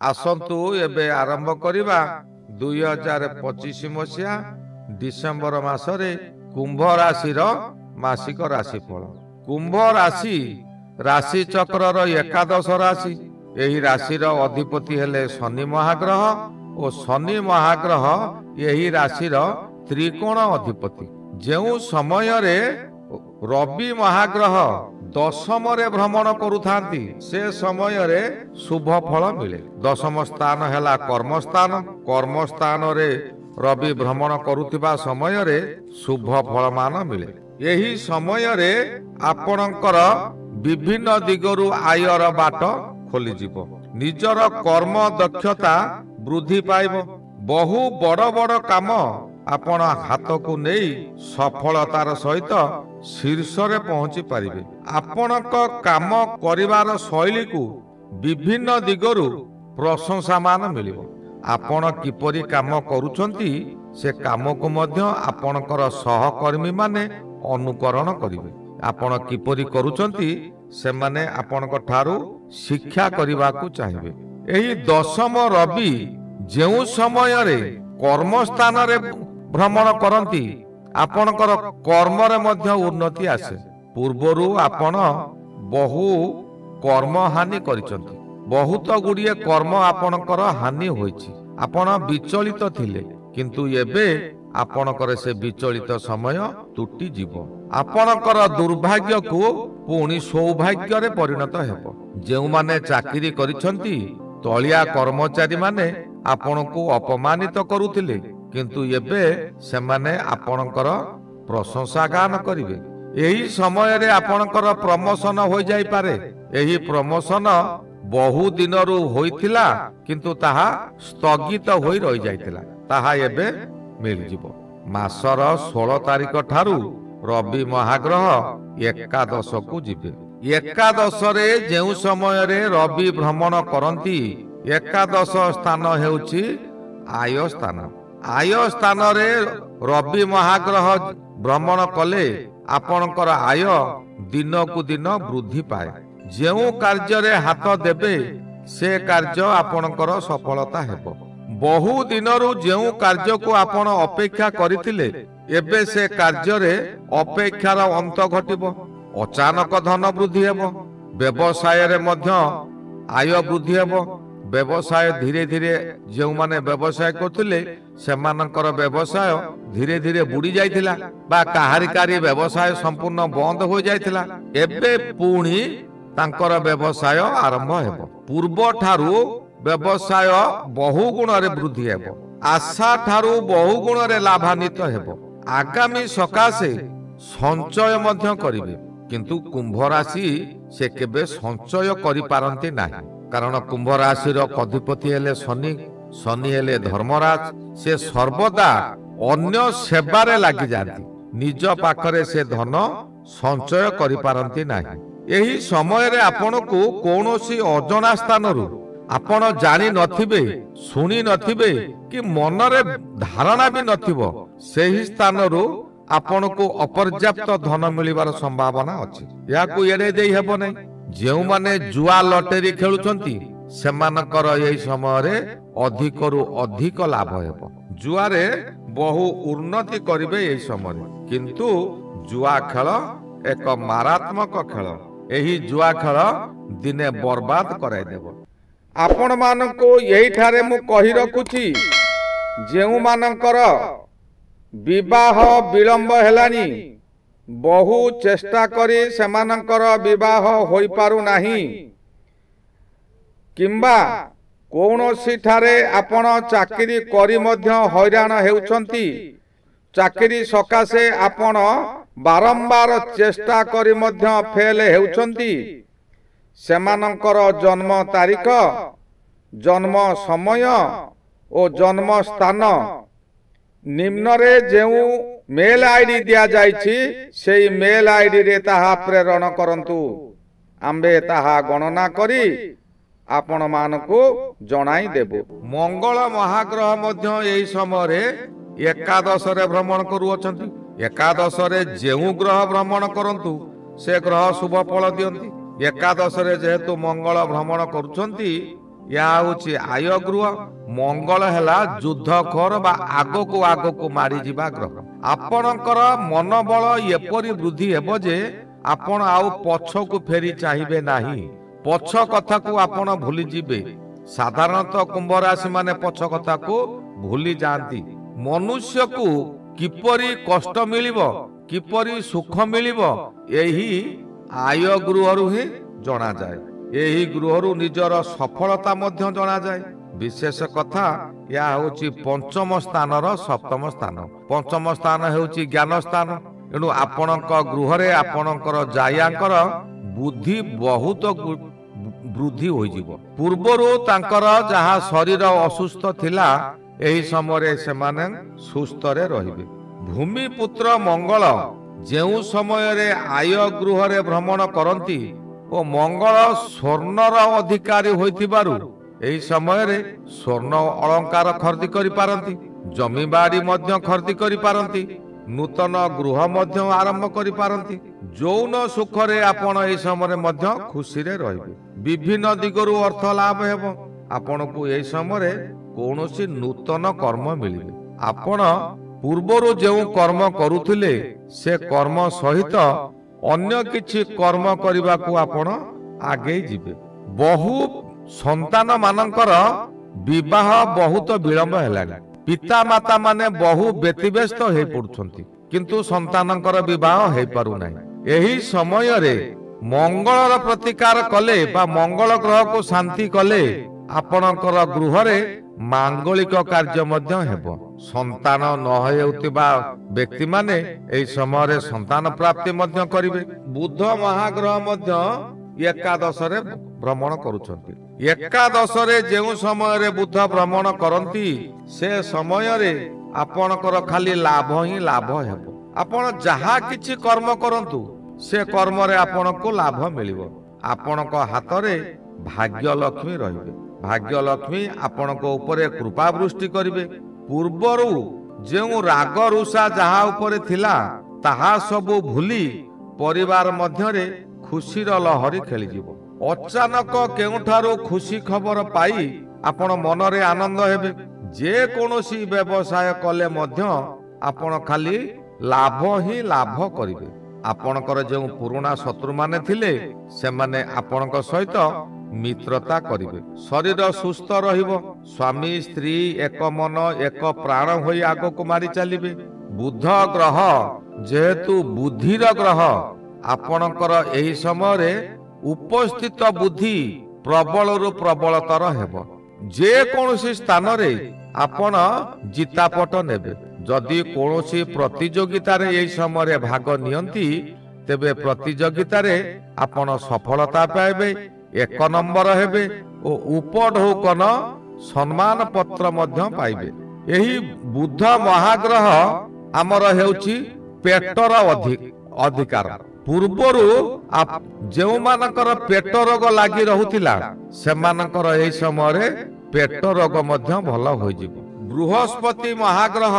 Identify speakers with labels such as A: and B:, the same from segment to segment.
A: आसंतु एबे आरंभ करिबा 2025 मसिया डिसेंबर मासरे कुंभ राशि मासिक राशिफल। कुंभ राशि राशि चक्रर एकादश राशि। यही राशि अधिपति हेले शनि महाग्रह और शनि महाग्रह यही राशि त्रिकोण अधिपति। जो समय रे रवि महाग्रह दशम रे भ्रमण करुथांती से समय रे शुभ फल मिले। दशम स्थान हैला कर्मस्थान। कर्मस्थान रे रवि भ्रमण करुथिबा समय रे शुभ फल मान मिले। यही समय रे आपणकर विभिन्न दिगरु आयर बाट खोली जीव। निजर कर्म दक्षता वृद्धि पाइब। बहु बड़ बड़ काम आपण हाथ को नहीं सफलतार सहित शीर्ष रे पहुंची पारिबे। आपणक काम करिवार शैली को विभिन्न दिगरु प्रशंसा मान मिलिबो। आपण किपरि काम करूछंती से काम को मध्य आपणकर सहकर्मी माने अनुकरण करिवे। आपण किपरि करूछंती से माने आपणक ठारू शिक्षा करिवा को चाहिए। एही दशम रवि जेउ समय रे कर्मस्थान रे भ्रमण करती आपणकर कर्म रे मध्य उन्नति आसे। पूर्वरु आपण बहु कर्म हानि करिसंती। बहुत गुड़िए कर्म आपणकर हानि होइछि। आपण विचलित थिले किंतु एबे आपणकर से विचलित समय तुटी जीव। आपणकर दुर्भाग्य को पुणी सौभाग्य रे परिणत हेबो। जेउ माने चाकरी करिसंती तलिया कर्मचारी माने आपण को अपमानित करुथिले किंतु एबे से माने आपणकर प्रशंसा गान करिवे। एही समय रे आपणकर प्रमोशन हो जाई पारे। एही प्रमोशन बहु दिनरु होइथिला किंतु ताहा स्थगित होई रहि जाइथिला। ताहा एबे मिल जिवो। मासर 16 तारिख ठारू रवि महाग्रह एकादश को जिबे। एकादश रे जेउ समय रे रवि भ्रमण करंती एकादश स्थान हेउची आय स्थान। आय स्थान रे रवि महाग्रह भ्रमण कले आपणकर आय दिन को दिन वृद्धि पाए। जेउ कार्य रे हाथ देबे से कार्य आपणकर सफलता हेबो। बहु दिनरु जेउ कार्य को आपण अपेक्षा करिथिले एबे से कार्य रे अपेक्षार अंत घटिबो। अचानक धन वृद्धि हेबो। व्यवसाय रे मध्य आय वृद्धि हेबो। व्यवसाय धीरे धीरे जो माने व्यवसाय करथिले सेमानकर व्यवसाय धीरे धीरे बुड़ी जाइथिला बा काहारिकारी व्यवसाय संपूर्ण बंद हो जाइथिला। एबे पुणी तांकर व्यवसाय आरंभ हेबो। पूर्व ठारू व्यवसाय बहु गुण रे वृद्धि हेबो। आशा ठारू बहु गुण रे लाभान्वित हेबो। आगामी सकाशे संचय मध्य करिवे किंतु कुंभ राशि से केबे संचय करि पारंती नाही। कारण कुंभ राशि अधिपति हेले शनि। शनि हेले धर्मराज। से सर्वदा अन्य सेवारे लागि जाती। निज पाखरे से धन संचय करि पारंती नाही। एही समय रे आपण को कोनोसी अजना स्थान रु आपण जानि नथिबे सुनी नथिबे कि मन रे धारणा भी नथिबो सेही स्थान रु आपण को अपर्याप्त धन मिलिबार संभावना अछि। या को एडे देई हेबो नै। जेउ माने जुआ लॉटरी खेलुछंती सेमानकर एही समय रे अधिकरु अधिक लाभ हेबो। जुआ रे बहु उन्नति करिवे एही समय किंतु जुआ खेल एक मारात्मक खेल। एही जुआ खेल दिने बर्बाद कराई देबो। आपण मानको एही ठारे मु कहि रखुछि जेउ मानकर विवाह विलंब हेलानी बहु चेष्टा करी सेमानकर विवाह होई पारु नाही किंबा कौनसी ठारे आपण चाकरी करी मध्य हैरान हेउछंती। चाकरी सकाशे आपण बारंबार चेष्टा करी मध्य फेल हेउछंती। सेमानकर जन्म तारीख जन्म समय और जन्म स्थान निम्न रे जेउ मेल आईडी दिया जाइछि सेई मेल आईडी रे ताहा प्रेरण करंतु। आम्बे ताहा गणना करी आपण मानको जणाई देबो। मंगल महाग्रह मध्य एही समय रे एकादश रे भ्रमण करू अछंती। एकादश रे जेउ ग्रह भ्रमण करंतु से ग्रह शुभ फल दियंती। एकादश रे जेहेतु मंगल भ्रमण करूछंती या होची आय गृह। मंगल है युद्ध खोर बा आगको आगको मारी जिबा ग्रह। आपणकर मनोबल एपरि वृद्धि हेबो जे आपण आउ पछकु फेरी चाहिबे नाही। पछ कथा को आपण भूली जिबे। साधारणतः कुंभ राशि माने पछ कथा को भूली जाती। मनुष्य को किपरि कष्ट मिलिबो किपरि सुख मिलिबो एही आय गृहरु ही जणा जाए। एही गृहरु निजर सफलता मध्य जणा जाए। विशेष कथा या होची पंचम स्थानर सप्तम स्थान। पंचम स्थान हेउची ज्ञान स्थान। एणु आपणक गृहरे आपणकर जायांकर बुद्धि बहुत वृद्धि होइजिबो। पूर्वरु तांकर जहा शरीर असुस्थ थिला एही समय सेमाने सुस्थ रे रहिबे। भूमिपुत्र मंगल जेउ समय रे आय गृह रे भ्रमण करंती ओ मंगल स्वर्णर अधिकारी होइतिबारु एही समय रे स्वर्ण अलंकार खरीदी करि पारंती। जमी बाड़ी मध्य खरीदी करि पारंती। नूतन गृह मध्य आरंभ करि पारंती। जौन सुख रे आपण एही समय मध्य खुशी रे रहिबे। विभिन्न दिगरु अर्थ लाभ हेबो। आपण को एही समय कौनसी नूतन कर्म मिलिबे। आपण पूर्वरु जेउ कर्म करुथिले से कर्म सहित अन्य किछि कर्म करिबा को आपण आगे जिबे। बहु संतान मानकर विवाह बहुत विलंब हेलानी। पिता माता माने बहु व्यतिव्यस्त हे पड़ुछंती किंतु संतानकर विवाह हे पारु नाही। एही समय रे मंगलर प्रतिकार कले बा मंगल ग्रह को शांति कले आपणकर गृह रे मांगलिक कार्य मध्य हेबो। संतान न हेउतिबा व्यक्ति माने एही समय रे संतान प्राप्ति मध्य करिवे। बुध महाग्रह मध्य एकादश रे भ्रमण करुछंती। एकादश रे जेउ समय रे बुध भ्रमण करंती से समय रे आपणकर खाली लाभ ही लाभ हेबो। आपण जहा किछि कर्म करंतु से कर्म रे आपनको लाभ मिलिबो। आपणक हाथ रे भाग्य लक्ष्मी रहिबे। भाग्य लक्ष्मी आपणको ऊपर कृपा वृष्टि करिवे। पूर्वरु जेउ राग रुषा जहा ऊपर थिला ताहा सबु भूली परिवार मध्य रे खुशीर लहरी खेली जीवो। अचानक केउठारु खुशी खबर पाई आपण मन रे आनंद हेबे। जे कोनोसी व्यवसाय कले मध्य आपण खाली लाभ ही लाभ करिवे। आपणकर जेउ पुराना शत्रु माने थिले से माने आपणक सहित मित्रता करिवे। शरीर सुस्थ रहिबो। स्वामी स्त्री एक मन एक प्राण होई आगो को मारी चलिबे। बुध ग्रह जेहेतु बुद्धिर ग्रह आपणकर एही समय रे उपस्थित बुद्धि प्रबल प्रबलतर हेबो। जे कोनोसी स्थान रे आपण जितापट नेबे। जदि कोनोसी प्रतियोगिता रे एही समय रे भाग नियंती तेबे प्रतियोगिता रे आपण सफलता पाइबे। एक नंबर हेबे ओ उपढौकन सम्मान पत्र मध्य पाइबे। एही बुध महाग्रह आमर हेउची पेटर अधिकार। पूर्वरु जेउ मानकर पेट रोग लागि रहुतिला सेमानकर एही समय रे पेट रोग मध्य भल होई जिवो। बृहस्पति महाग्रह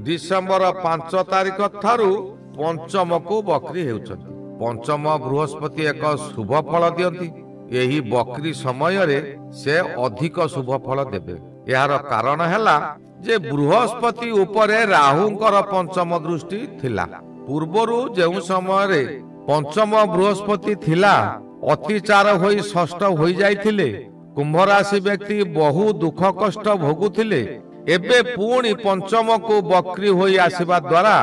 A: डिसेंबर 5 तारिख थारु पंचम को बकरी हेउचंती। पंचम बृहस्पति एक शुभ फल दियंती। एही बकरी समय रे से अधिक शुभ फल देबे। यार कारण हैला जे बृहस्पति उपरे राहुंकर पंचम दृष्टि थिला। पूर्वरु जेउ समय रे पंचम बृहस्पति थिला अतिचार होई षष्ठ होई जाइथिले। कुंभ राशि व्यक्ति बहु दुख कष्ट भोगुथिले। एबे पुणी पंचम को बकरी होई आसीबा द्वारा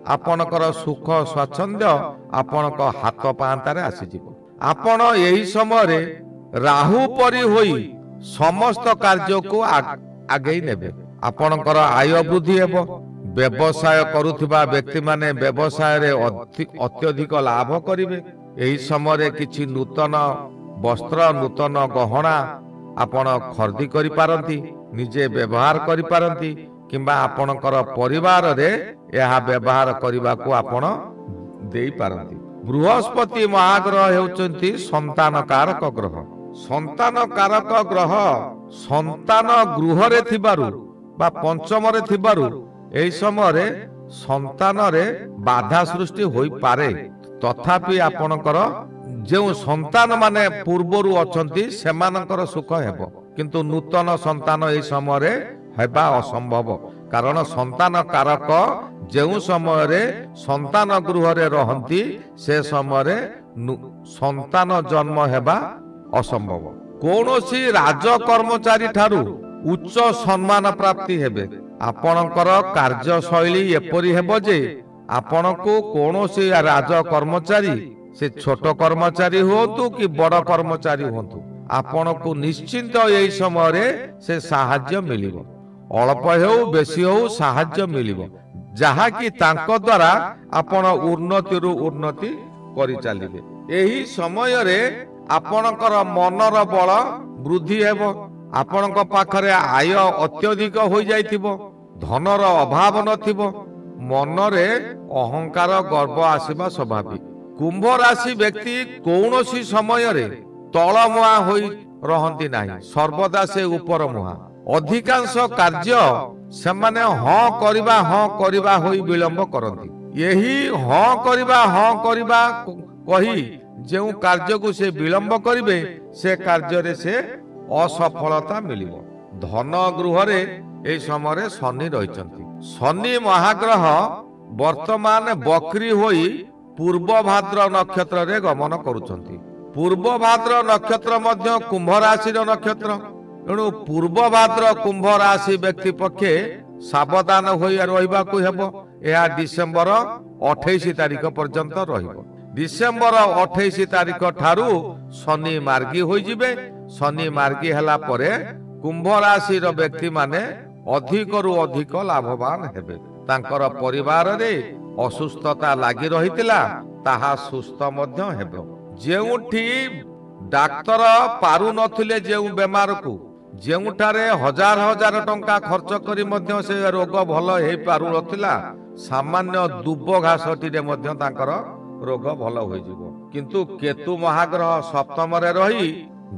A: आपणकर सुख स्वाच्छंद्य आपणक हाथ पांतारे आसी जिवो। आपण एही समय रे राहु परि होई समस्त कार्य को आगे नेबे। आपणकर आय वृद्धि हेबो। व्यवसाय करुथिबा व्यक्ति माने व्यवसाय रे अत्यधिक लाभ करिवे। एही समय रे किछि नूतन वस्त्र नूतन गहना आपण खरीदी करि पारंती। निजे व्यवहार करि पारंती किंबा आपणकर परिवार रे एहा व्यवहार करिबा को आपण देई पारंती। बृहस्पति महाग्रह हेउचंती संतान कारक ग्रह। संतान कारक ग्रह संतान गृह रे थिबारु बा पंचम रे थिबारु एही समय रे संतान रे बाधा सृष्टि होई पारे। तथापि आपणकर ଯେଉଁ ସନ୍ତାନ ମାନେ ପୂର୍ବରୁ ଅଛନ୍ତି ସେମାନଙ୍କର ସୁଖ ହେବ, କିନ୍ତୁ ନୂତନ ସନ୍ତାନ ଏହି ସମୟରେ ହେବା ଅସମ୍ଭବ। କାରଣ ସନ୍ତାନ କାରକ ଯେଉଁ ସମୟରେ ସନ୍ତାନ ଗୃହରେ ରହନ୍ତି ସେ ସମୟରେ ସନ୍ତାନ ଜନ୍ମ ହେବା ଅସମ୍ଭବ। କୌଣସି ରାଜ କର୍ମଚାରୀ ଠାରୁ ଉଚ୍ଚ ସମ୍ମାନ ପ୍ରାପ୍ତି ହେବେ। ଆପଣଙ୍କର କାର୍ଯ୍ୟଶୈଳୀ ଏପରି ହେବ ଯେ ଆପଣଙ୍କୁ କୌଣସି ରାଜ କର୍ମଚାରୀ, ସେ ଛୋଟ କର୍ମଚାରୀ ହୁଅନ୍ତୁ କି ବଡ଼ କର୍ମଚାରୀ ହୁଅନ୍ତୁ, ଆପଣଙ୍କୁ ନିଶ୍ଚିନ୍ତ ଏହି ସମୟରେ ସେ ସାହାଯ୍ୟ ମିଳିବ। ଅଳ୍ପ ହେଉ ବେଶୀ ହେଉ ସାହାଯ୍ୟ ମିଳିବ, ଯାହାକି ତାଙ୍କ ଦ୍ୱାରା ଆପଣ ଉନ୍ନତିରୁ ଉନ୍ନତି କରିଚାଲିବେ। ଏହି ସମୟରେ ଆପଣଙ୍କର ମନର ବଳ ବୃଦ୍ଧି ହେବ। ଆପଣଙ୍କ ପାଖରେ ଆୟ ଅତ୍ୟଧିକ ହୋଇଯାଇଥିବ, ଧନର ଅଭାବ ନଥିବ, ମନରେ ଅହଙ୍କାର ଗର୍ବ ଆସିବା ସ୍ୱାଭାବିକ। କୁମ୍ଭ ରାଶି ବ୍ୟକ୍ତି କୌଣସି ସମୟରେ ତଳମୁହାଁ ହୋଇ ରହନ୍ତି ନାହିଁ, ସର୍ବଦା ସେ ଉପର ମୁହାଁ। ଅଧିକାଂଶ କାର୍ଯ୍ୟ ସେମାନେ ହଁ କରିବା ହୋଇ ବିଳମ୍ବ କରନ୍ତି। ଏହି ହଁ କରିବା କହି ଯେଉଁ କାର୍ଯ୍ୟକୁ ସେ ବିଳମ୍ବ କରିବେ ସେ କାର୍ଯ୍ୟରେ ସେ ଅସଫଳତା ମିଳିବ। ଧନ ଗୃହରେ ଏହି ସମୟରେ ଶନି ରହିଛନ୍ତି। ଶନି ମହାଗ୍ରହ ବର୍ତ୍ତମାନ ବକ୍ରି ହୋଇ ପୂର୍ବ ଭାଦ୍ର ନକ୍ଷତ୍ରରେ ଗମନ କରୁଛନ୍ତି। ପୂର୍ବ ଭାଦ୍ର ନକ୍ଷତ୍ର ମଧ୍ୟ କୁମ୍ଭ ରାଶିର ନକ୍ଷତ୍ର। ତେଣୁ ପୂର୍ବ ଭାଦ୍ର କୁମ୍ଭ ରାଶି ବ୍ୟକ୍ତି ପକ୍ଷେ ସାବଧାନ ହୋଇ ରହିବାକୁ ହେବ। ଏହା ଡିସେମ୍ବର 28 ତାରିଖ ପର୍ଯ୍ୟନ୍ତ ରହିବ। ଡିସେମ୍ବର 28 ତାରିଖ ଠାରୁ ଶନି ମାର୍ଗୀ ହୋଇଯିବେ। ଶନି ମାର୍ଗୀ ହେଲା ପରେ କୁମ୍ଭ ରାଶିର ବ୍ୟକ୍ତିମାନେ ଅଧିକରୁ ଅଧିକ ଲାଭବାନ ହେବେ। ତାଙ୍କର ପରିବାରରେ ଅସୁସ୍ଥତା ଲାଗି ରହିଥିଲା ତାହା ସୁସ୍ଥ ମଧ୍ୟ ହେବ। ଯେଉଁଠି ଡାକ୍ତର ପାରୁନଥିଲେ ଯେଉଁ ବେମାରକୁ, ଯେଉଁଠାରେ ହଜାର ହଜାର ଟଙ୍କା ଖର୍ଚ୍ଚ କରି ମଧ୍ୟ ସେ ରୋଗ ଭଲ ହେଇପାରୁନଥିଲା, ସାମାନ୍ୟ ଦୁବ ଘାସଟିରେ ମଧ୍ୟ ତାଙ୍କର ରୋଗ ଭଲ ହୋଇଯିବ। କିନ୍ତୁ କେତୁ ମହାଗ୍ରହ ସପ୍ତମରେ ରହି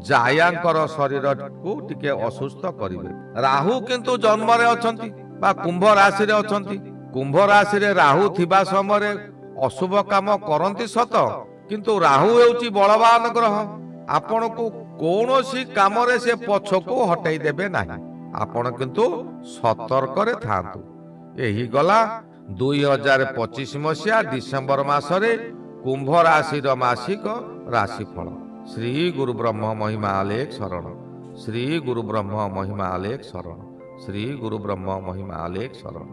A: ଜାୟାଙ୍କର ଶରୀରକୁ ଟିକେ ଅସୁସ୍ଥ କରିବେ। ରାହୁ କିନ୍ତୁ ଜନ୍ମରେ ଅଛନ୍ତି ବା କୁମ୍ଭ ରାଶିରେ ଅଛନ୍ତି। କୁମ୍ଭ ରାଶିରେ ରାହୁ ଥିବା ସମୟରେ ଅଶୁଭ କାମ କରନ୍ତି ସତ, କିନ୍ତୁ ରାହୁ ହେଉଛି ବଳବାନ ଗ୍ରହ। ଆପଣଙ୍କୁ କୌଣସି କାମରେ ସେ ପଛକୁ ହଟେଇ ଦେବେ ନାହିଁ। ଆପଣ କିନ୍ତୁ ସତର୍କରେ ଥାଆନ୍ତୁ। ଏହି ଗଲା 2025 ମସିହା ଡିସେମ୍ବର ମାସରେ କୁମ୍ଭ ରାଶିର ମାସିକ ରାଶିଫଳ। ଶ୍ରୀ ଗୁରୁ ବ୍ରହ୍ମ ମହିମା ଆଲେଖ ଶରଣ। ଶ୍ରୀ ଗୁରୁ ବ୍ରହ୍ମ ମହିମା ଆଲେଖ ଶରଣ। ଶ୍ରୀ ଗୁରୁ ବ୍ରହ୍ମ ମହିମା ଆଲେଖ ଶରଣ।